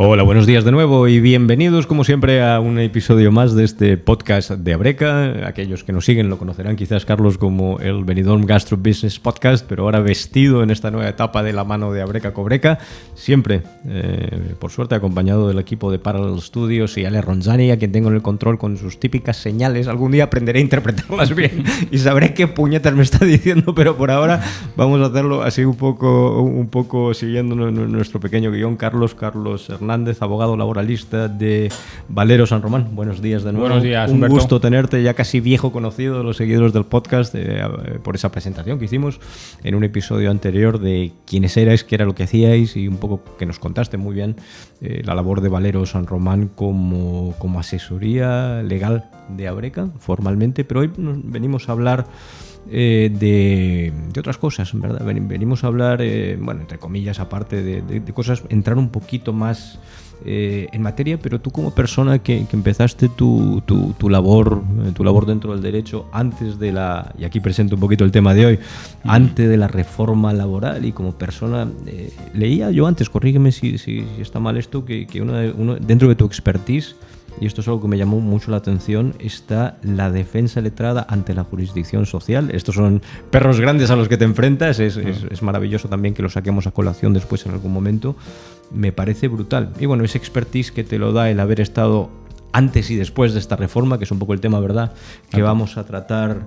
Hola, buenos días de nuevo y bienvenidos como siempre a un episodio más de este podcast de Abreca. Aquellos que nos siguen lo conocerán quizás, Carlos, como el Benidorm Gastro Business Podcast, pero ahora vestido en esta nueva etapa de la mano de Abreca Cobreca, siempre, por suerte, acompañado del equipo de Parallel Studios y Ale Ronzani, a quien tengo en el control con sus típicas señales. Algún día aprenderé a interpretarlas bien y sabré qué puñetas me está diciendo, pero por ahora vamos a hacerlo así un poco siguiendo nuestro pequeño guión. Carlos Hernández, abogado laboralista de Valero San Román. Buenos días de nuevo. Buenos días, Un Humberto. gusto tenerte, ya casi viejo conocido de los seguidores del podcast, por esa presentación que hicimos en un episodio anterior de quiénes erais, qué era lo que hacíais y un poco que nos contaste muy bien la labor de Valero San Román como asesoría legal de Abreca, formalmente, pero hoy venimos a hablar de otras cosas, en verdad. Venimos a hablar, bueno, entre comillas, aparte de cosas, entrar un poquito más en materia, pero tú como persona que empezaste tu labor dentro del derecho antes de la, y aquí presento un poquito el tema de hoy, antes de la reforma laboral, y como persona, leía yo antes, corrígeme si está mal esto, que uno dentro de tu expertise, y esto es algo que me llamó mucho la atención, está la defensa letrada ante la jurisdicción social. Estos son perros grandes a los que te enfrentas. Es maravilloso también que lo saquemos a colación después en algún momento. Me parece brutal. Y bueno, ese expertise que te lo da el haber estado antes y después de esta reforma, que es un poco el tema, ¿verdad?, que vamos a tratar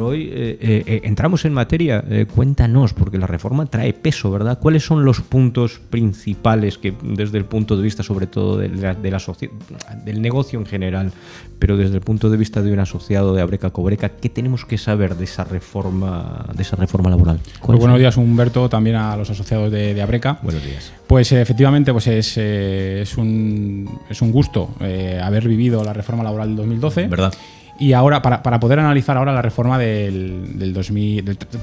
hoy. Entramos en materia. Cuéntanos, porque la reforma trae peso, ¿verdad? ¿Cuáles son los puntos principales que, desde el punto de vista sobre todo del negocio en general, pero desde el punto de vista de un asociado de Abreca Cobreca, qué tenemos que saber de esa reforma laboral? Pues buenos días, Humberto, también a los asociados de Abreca. Buenos días. Pues efectivamente, pues es un gusto haber vivido la reforma laboral del 2012. ¿Verdad? Y ahora, para poder analizar ahora la reforma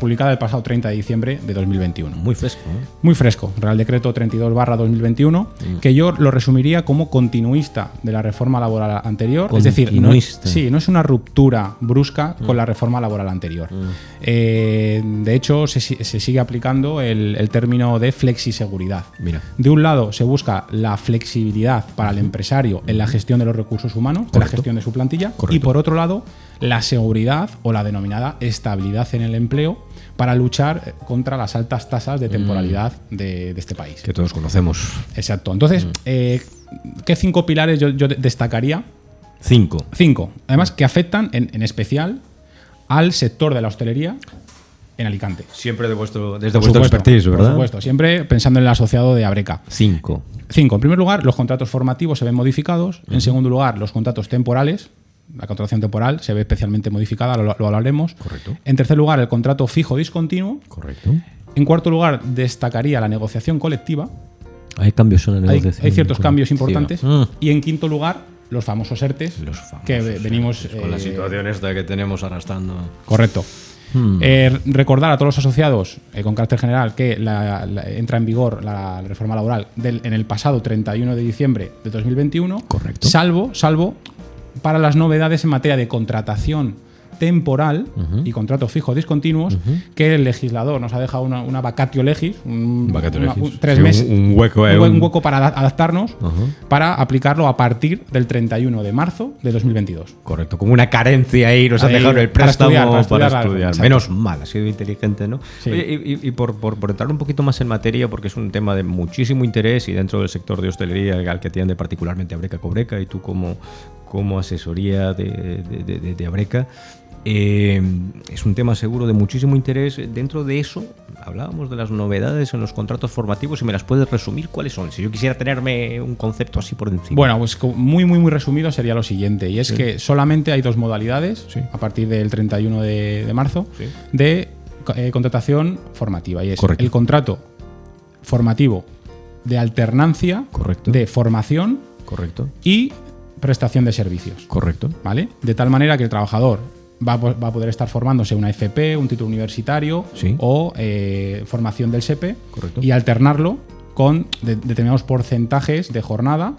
publicada el pasado 30 de diciembre de 2021. Muy fresco, ¿eh? Muy fresco. Real Decreto 32/2021, que yo lo resumiría como continuista de la reforma laboral anterior. Es decir, no es una ruptura brusca con la reforma laboral anterior. De hecho, se sigue aplicando el término de flexiseguridad. Mira. De un lado, se busca la flexibilidad para el empresario en la gestión de los recursos humanos, de la gestión de su plantilla. Correcto. Y por otro lado, la seguridad o la denominada estabilidad en el empleo para luchar contra las altas tasas de temporalidad de este país. Que todos conocemos. Exacto. Entonces, ¿qué 5 pilares yo destacaría? 5. Además, que afectan en especial al sector de la hostelería en Alicante. Siempre desde vuestro expertise, ¿verdad? Por supuesto, siempre pensando en el asociado de Abreca. 5. En primer lugar, los contratos formativos se ven modificados. En segundo lugar, los contratos temporales. La contratación temporal se ve especialmente modificada, lo hablaremos. Correcto. En tercer lugar, el contrato fijo discontinuo. Correcto. En cuarto lugar, destacaría la negociación colectiva. Hay cambios en la negociación. Hay ciertos cambios importantes. Y en quinto lugar, los famosos ERTEs, que venimos con la situación esta que tenemos arrastrando. Correcto. Recordar a todos los asociados, con carácter general, que entra en vigor la reforma laboral en el pasado 31 de diciembre de 2021. Correcto. Salvo para las novedades en materia de contratación temporal y contrato fijo discontinuos, que el legislador nos ha dejado una vacatio legis, 3 meses, un hueco para adaptarnos, para aplicarlo a partir del 31 de marzo de 2022. Correcto, como una carencia ahí, nos han dejado el préstamo para estudiar. Menos mal, ha sido inteligente, ¿no? Sí. Y por entrar un poquito más en materia, porque es un tema de muchísimo interés y dentro del sector de hostelería al que atiende particularmente Abreca Cobreca y tú como asesoría de Abreca, es un tema seguro de muchísimo interés. Dentro de eso hablábamos de las novedades en los contratos formativos, y me las puedes resumir cuáles son, si yo quisiera tenerme un concepto así por encima. Bueno, pues muy resumido sería lo siguiente, y es que solamente hay 2 modalidades a partir del 31 de marzo de contratación formativa, y es el contrato formativo de alternancia, de formación y prestación de servicios. Correcto. ¿Vale? De tal manera que el trabajador va a poder estar formándose una FP, un título universitario o formación del SEPE, y alternarlo con determinados porcentajes de jornada,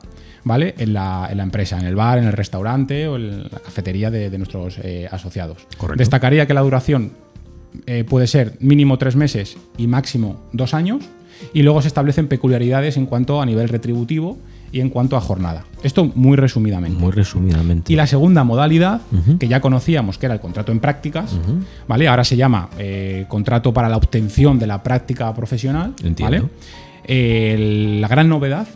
¿vale? En la empresa, en el bar, en el restaurante o en la cafetería de nuestros asociados. Correcto. Destacaría que la duración puede ser mínimo 3 meses y máximo 2 años, Y luego se establecen peculiaridades en cuanto a nivel retributivo y en cuanto a jornada. Esto muy resumidamente. Muy resumidamente. Y la segunda modalidad, que ya conocíamos, que era el contrato en prácticas, ¿vale? Ahora se llama contrato para la obtención de la práctica profesional. Entiendo. ¿Vale? La gran novedad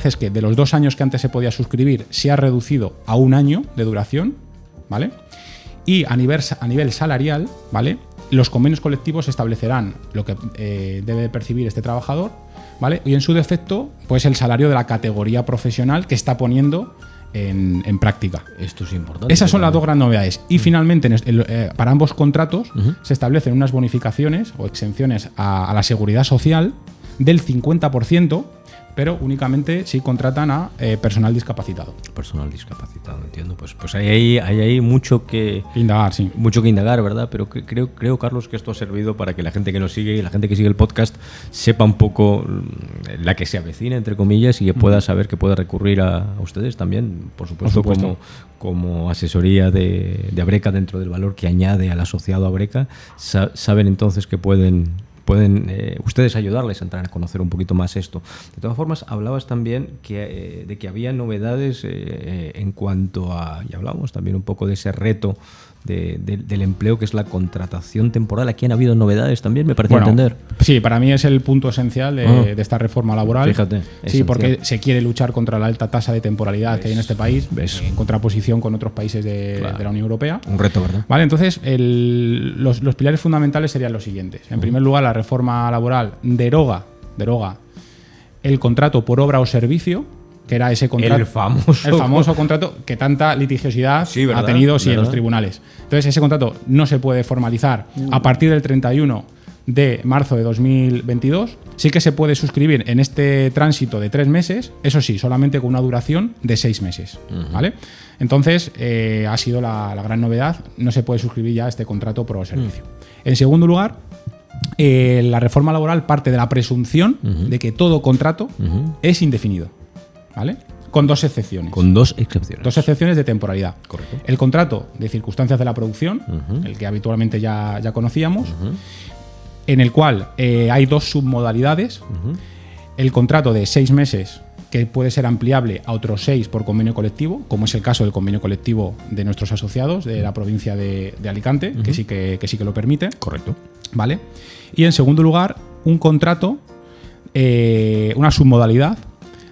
es que de los 2 años que antes se podía suscribir, se ha reducido a 1 año de duración, ¿vale? Y a nivel salarial, ¿vale? Los convenios colectivos establecerán lo que debe percibir este trabajador, ¿vale? Y en su defecto, pues el salario de la categoría profesional que está poniendo en práctica. Esto es importante. Esas son las 2 grandes novedades. Y finalmente, para ambos contratos, se establecen unas bonificaciones o exenciones a la seguridad social del 50%, pero únicamente si contratan a personal discapacitado. Personal discapacitado, entiendo. Pues hay mucho que indagar, sí. Mucho que indagar, ¿verdad? Pero creo, Carlos, que esto ha servido para que la gente que nos sigue y la gente que sigue el podcast sepa un poco la que se avecina, entre comillas, y que pueda saber que pueda recurrir a ustedes también, por supuesto. Como asesoría de Abreca dentro del valor que añade al asociado Abreca. Saben entonces que pueden ustedes ayudarles a entrar a conocer un poquito más esto. De todas formas, hablabas también de que había novedades en cuanto a, y hablamos también un poco de ese reto del empleo, que es la contratación temporal. Aquí han habido novedades también, me parece entender. Sí, para mí es el punto esencial de esta reforma laboral. Fíjate. Sí, porque se quiere luchar contra la alta tasa de temporalidad que hay en este país, en contraposición con otros países de la Unión Europea. Un reto, ¿verdad? Vale, entonces los pilares fundamentales serían los siguientes. En primer lugar, la reforma laboral deroga el contrato por obra o servicio, que era ese contrato, el famoso contrato que tanta litigiosidad ha tenido en los tribunales. Entonces, ese contrato no se puede formalizar a partir del 31 de marzo de 2022. Sí que se puede suscribir en este tránsito de 3 meses, eso sí, solamente con una duración de 6 meses. ¿Vale? Entonces, ha sido la gran novedad. No se puede suscribir ya este contrato por servicio. En segundo lugar, la reforma laboral parte de la presunción de que todo contrato es indefinido. ¿Vale? Con 2 excepciones. Con 2 excepciones. 2 excepciones de temporalidad. Correcto. El contrato de circunstancias de la producción, el que habitualmente ya conocíamos, en el cual hay 2 submodalidades. El contrato de 6 meses, que puede ser ampliable a otros 6 por convenio colectivo, como es el caso del convenio colectivo de nuestros asociados de la provincia de Alicante, que sí que lo permite. Correcto. ¿Vale? Y en segundo lugar, un contrato, una submodalidad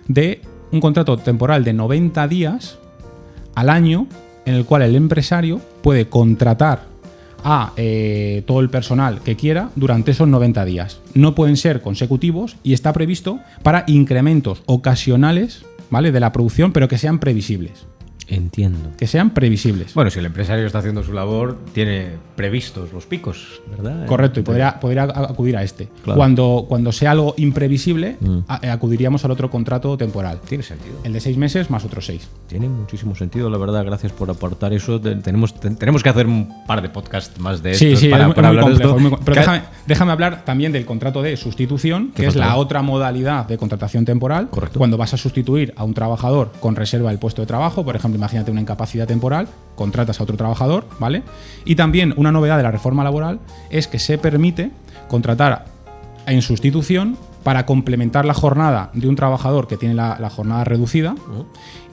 de un contrato temporal de 90 días al año, en el cual el empresario puede contratar a todo el personal que quiera durante esos 90 días. No pueden ser consecutivos y está previsto para incrementos ocasionales, ¿vale?, de la producción, pero que sean previsibles. Entiendo. Que sean previsibles. Bueno, si el empresario está haciendo su labor, tiene previstos los picos, ¿verdad? Correcto, y podría acudir a este. Claro. Cuando sea algo imprevisible, acudiríamos al otro contrato temporal. Tiene sentido. El de 6 meses más otros 6. Tiene muchísimo sentido, la verdad. Gracias por aportar eso. Tenemos que hacer un par de podcasts más de esto. Sí, para hablar complejo, de esto. Pero déjame hablar también del contrato de sustitución, que es la otra modalidad de contratación temporal. Correcto. Cuando vas a sustituir a un trabajador con reserva del puesto de trabajo, por ejemplo, imagínate una incapacidad temporal, contratas a otro trabajador, ¿vale? Y también una novedad de la reforma laboral es que se permite contratar en sustitución para complementar la jornada de un trabajador que tiene la jornada reducida.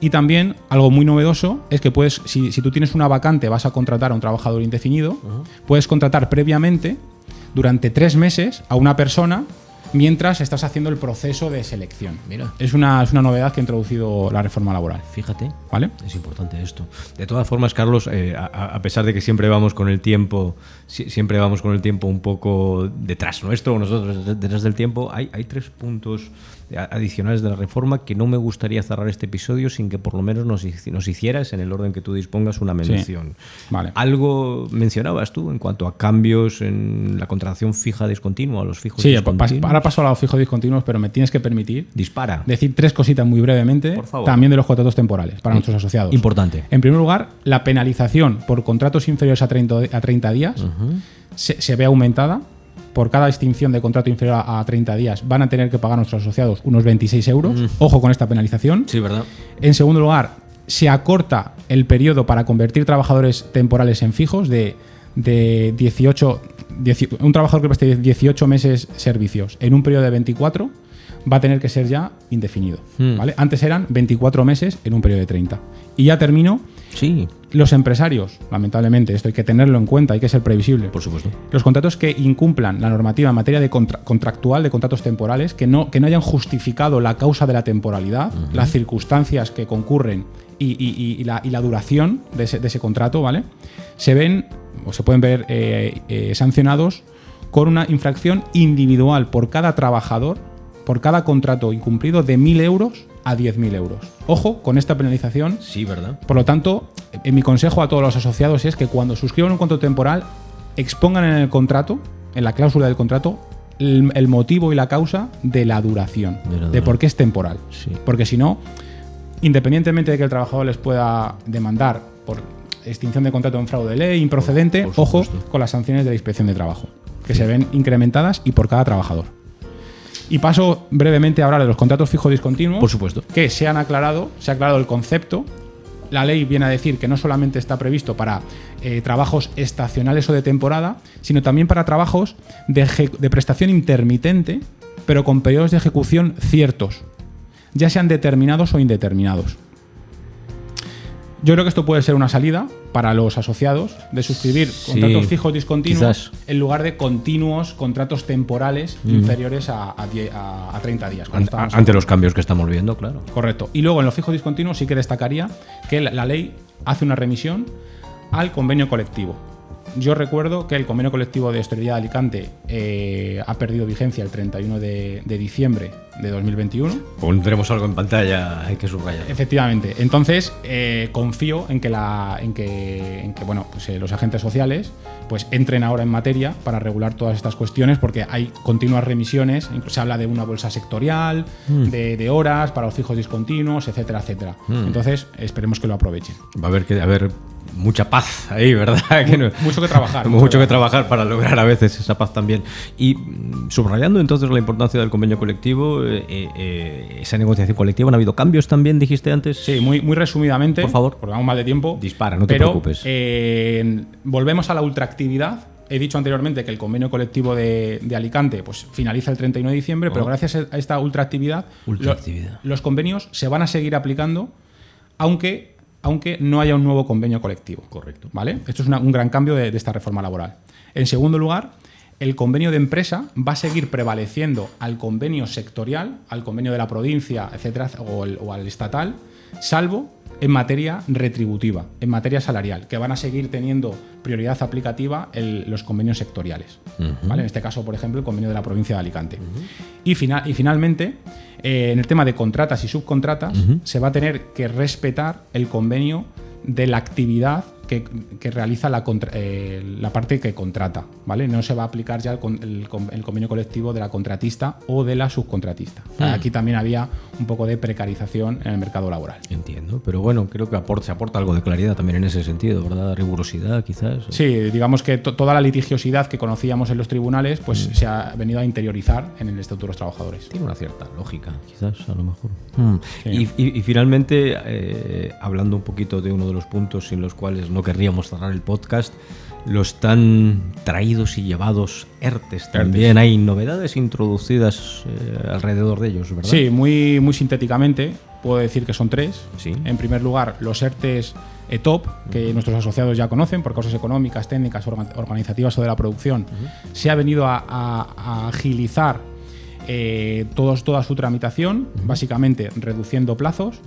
Y también algo muy novedoso es que puedes, si tú tienes una vacante, vas a contratar a un trabajador indefinido, puedes contratar previamente durante 3 meses a una persona mientras estás haciendo el proceso de selección. Mira. Es una novedad que ha introducido la reforma laboral. Fíjate, ¿vale? Es importante esto. De todas formas, Carlos, a pesar de que siempre vamos con el tiempo un poco detrás nuestro, nosotros detrás del tiempo, hay 3 puntos adicionales de la reforma que no me gustaría cerrar este episodio sin que por lo menos nos hicieras, en el orden que tú dispongas, una mención. Sí. Vale. Algo mencionabas tú en cuanto a cambios en la contratación fija discontinua, a los fijos discontinuos. Sí, ahora paso a los fijos discontinuos, pero me tienes que permitir decir 3 cositas muy brevemente, por favor, también de los contratos temporales para nuestros asociados. Importante. En primer lugar, la penalización por contratos inferiores a 30 días se ve aumentada. Por cada extinción de contrato inferior a 30 días van a tener que pagar nuestros asociados unos 26 euros. Ojo con esta penalización. Sí, ¿verdad? En segundo lugar, se acorta el periodo para convertir trabajadores temporales en fijos de un trabajador que preste 18 meses servicios en un periodo de 24 va a tener que ser ya indefinido. ¿Vale? Antes eran 24 meses en un periodo de 30. Y ya termino. Sí. Los empresarios, lamentablemente, esto hay que tenerlo en cuenta, hay que ser previsible. Por supuesto. Los contratos que incumplan la normativa en materia de contractual, de contratos temporales, que no hayan justificado la causa de la temporalidad, las circunstancias que concurren y la duración de ese contrato, ¿vale? Se pueden ver sancionados con una infracción individual por cada trabajador, por cada contrato incumplido, de 1.000 euros a 10.000 euros. Ojo con esta penalización. Sí, ¿verdad? Por lo tanto, mi consejo a todos los asociados es que cuando suscriban un contrato temporal, expongan en el contrato, en la cláusula del contrato, el motivo y la causa de la duración, de por qué es temporal. Sí. Porque si no, independientemente de que el trabajador les pueda demandar por extinción de contrato en fraude de ley, improcedente, ojo con las sanciones de la Inspección de Trabajo, que se ven incrementadas y por cada trabajador. Y paso brevemente a hablar de los contratos fijos discontinuos. Por supuesto. Que se ha aclarado el concepto. La ley viene a decir que no solamente está previsto para trabajos estacionales o de temporada, sino también para trabajos de prestación intermitente, pero con periodos de ejecución ciertos, ya sean determinados o indeterminados. Yo creo que esto puede ser una salida para los asociados de suscribir contratos fijos discontinuos en lugar de continuos contratos temporales inferiores a 30 días. Ante los cambios que estamos viendo, claro. Correcto. Y luego en los fijos discontinuos sí que destacaría que la ley hace una remisión al convenio colectivo. Yo recuerdo que el convenio colectivo de hostelería de Alicante ha perdido vigencia el 31 de diciembre de 2021. Pondremos algo en pantalla, hay que subrayar. Efectivamente. Entonces, confío en que, los agentes sociales pues entren ahora en materia para regular todas estas cuestiones, porque hay continuas remisiones, incluso se habla de una bolsa sectorial, de horas para los fijos discontinuos, etcétera, etcétera. Entonces, esperemos que lo aprovechen. Va a haber mucha paz ahí, ¿verdad? Mucho que trabajar. Mucho que trabajar para lograr a veces esa paz también. Y subrayando entonces la importancia del convenio colectivo, esa negociación colectiva, ¿han habido cambios también, dijiste antes? Sí, muy resumidamente. Por favor. Porque vamos mal de tiempo. Dispara, no te preocupes. Volvemos a la ultraactividad. He dicho anteriormente que el convenio colectivo de Alicante pues finaliza el 31 de diciembre, pero gracias a esta ultraactividad, los convenios se van a seguir aplicando, aunque no haya un nuevo convenio colectivo. Correcto. ¿Vale? Esto es un gran cambio de esta reforma laboral. En segundo lugar, el convenio de empresa va a seguir prevaleciendo al convenio sectorial, al convenio de la provincia, etcétera, o al estatal, salvo en materia retributiva, en materia salarial, que van a seguir teniendo prioridad aplicativa los convenios sectoriales. ¿Vale? En este caso, por ejemplo, el convenio de la provincia de Alicante. Y finalmente, en el tema de contratas y subcontratas, se va a tener que respetar el convenio de la actividad que realiza la parte que contrata, ¿vale? No se va a aplicar ya el convenio colectivo de la contratista o de la subcontratista. Aquí también había un poco de precarización en el mercado laboral. Entiendo, pero bueno, creo que se aporta algo de claridad también en ese sentido, ¿verdad? Rigurosidad, quizás. Sí, digamos que toda la litigiosidad que conocíamos en los tribunales pues se ha venido a interiorizar en el Estatuto de los Trabajadores. Tiene una cierta lógica, quizás, a lo mejor. Sí. Y finalmente, hablando un poquito de uno de los puntos sin los cuales no querríamos cerrar el podcast, los tan traídos y llevados ERTES también. Hay novedades introducidas alrededor de ellos, ¿verdad? Sí, muy, muy sintéticamente puedo decir que son 3. Sí. En primer lugar, los ERTES ETOP, que nuestros asociados ya conocen por causas económicas, técnicas, organizativas o de la producción. Se ha venido a agilizar toda su tramitación, básicamente reduciendo plazos,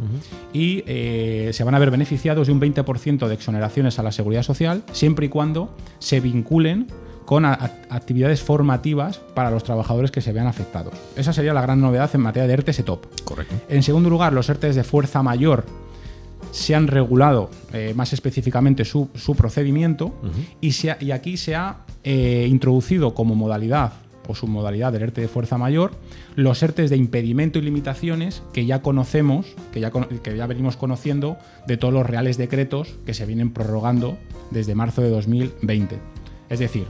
y se van a ver beneficiados de un 20% de exoneraciones a la Seguridad Social, siempre y cuando se vinculen con actividades formativas para los trabajadores que se vean afectados. Esa sería la gran novedad en materia de ERTES ETOP. Correcto. En segundo lugar, los ERTES de fuerza mayor se han regulado más específicamente su procedimiento, y aquí se ha introducido como modalidad o submodalidad del ERTE de fuerza mayor los ERTES de impedimento y limitaciones que ya conocemos, que ya venimos conociendo de todos los reales decretos que se vienen prorrogando desde marzo de 2020. Es decir,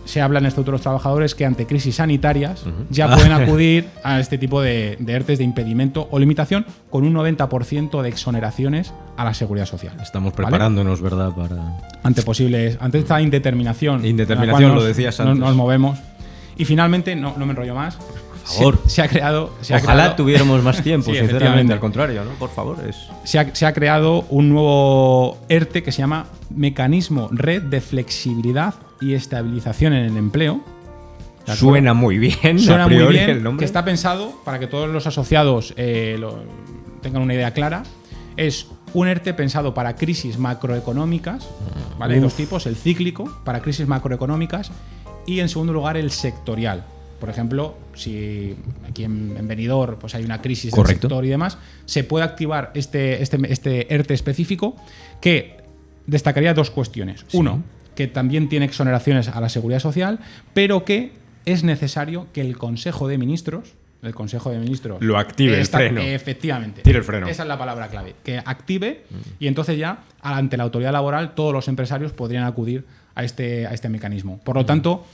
se habla en el Estatuto de los Trabajadores que ante crisis sanitarias ya pueden acudir a este tipo de ERTEs de impedimento o limitación con un 90% de exoneraciones a la Seguridad Social. Estamos preparándonos, ¿vale? ¿Verdad? Ante esta indeterminación. Indeterminación, lo decías antes. Nos movemos. Y finalmente, no me enrollo más. Por favor. Ojalá tuviéramos más tiempo, sí, sinceramente, al contrario, ¿no? Por favor. Se ha creado un nuevo ERTE que se llama Mecanismo Red de Flexibilidad y Estabilización en el Empleo. Suena muy bien, suena a priori, muy bien, el nombre. Que está pensado para que todos los asociados tengan una idea clara. Es un ERTE pensado para crisis macroeconómicas, ¿vale? Hay dos tipos, el cíclico, para crisis macroeconómicas, y en segundo lugar el sectorial. Por ejemplo, si aquí en Benidorm pues hay una crisis del sector y demás, se puede activar este ERTE específico que destacaría dos cuestiones. Sí. Uno, que también tiene exoneraciones a la Seguridad Social, pero que es necesario que el Consejo de Ministros lo active, el freno. Efectivamente. Tire el freno. Esa es la palabra clave. Que active y entonces ya ante la autoridad laboral todos los empresarios podrían acudir a este mecanismo. Por lo tanto,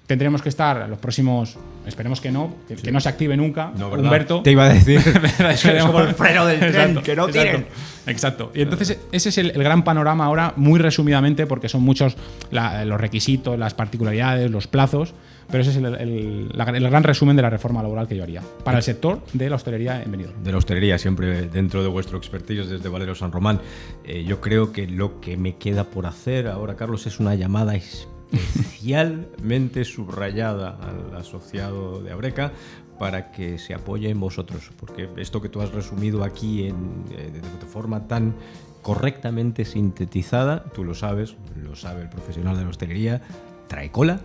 tendremos que estar los próximos, esperemos que no se active nunca. No, Humberto. Te iba a decir, es como el freno del tren, exacto, que no tiren. Exacto. Y entonces ese es el gran panorama ahora, muy resumidamente, porque son muchos los requisitos, las particularidades, los plazos, pero ese es el gran resumen de la reforma laboral que yo haría para el sector de la hostelería en Benidorm. De la hostelería, siempre dentro de vuestro expertise desde Valero San Román. Yo creo que lo que me queda por hacer ahora, Carlos, es una llamada especialmente subrayada al asociado de Abreca para que se apoye en vosotros, porque esto que tú has resumido aquí de forma tan correctamente sintetizada, tú lo sabes, lo sabe el profesional de la hostelería, trae cola.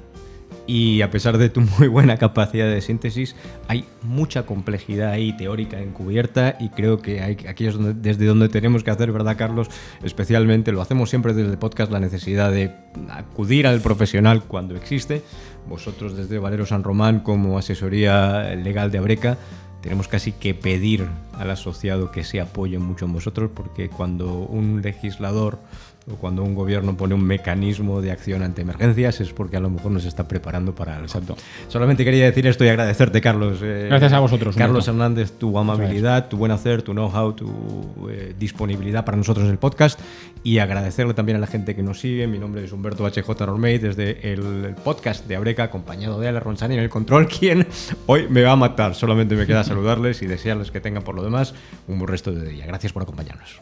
Y a pesar de tu muy buena capacidad de síntesis, hay mucha complejidad ahí teórica encubierta y creo que aquí es desde donde tenemos que hacer, ¿verdad, Carlos? Especialmente, lo hacemos siempre desde el podcast, la necesidad de acudir al profesional cuando existe. Vosotros desde Valero San Román, como asesoría legal de Abreca, tenemos casi que pedir al asociado que se apoye mucho en vosotros, porque cuando un legislador o cuando un gobierno pone un mecanismo de acción ante emergencias es porque a lo mejor nos está preparando para algo. Exacto. Solamente quería decir esto y agradecerte, Carlos. Gracias a vosotros. Carlos Hernández, tu amabilidad, tu buen hacer, tu know-how, tu disponibilidad para nosotros en el podcast, y agradecerle también a la gente que nos sigue. Mi nombre es Humberto HJ Romey, desde el podcast de Abreca, acompañado de Ale Ronzani en el control, quien hoy me va a matar. Solamente me queda saludarles y desearles que tengan por lo demás un buen resto de día. Gracias por acompañarnos.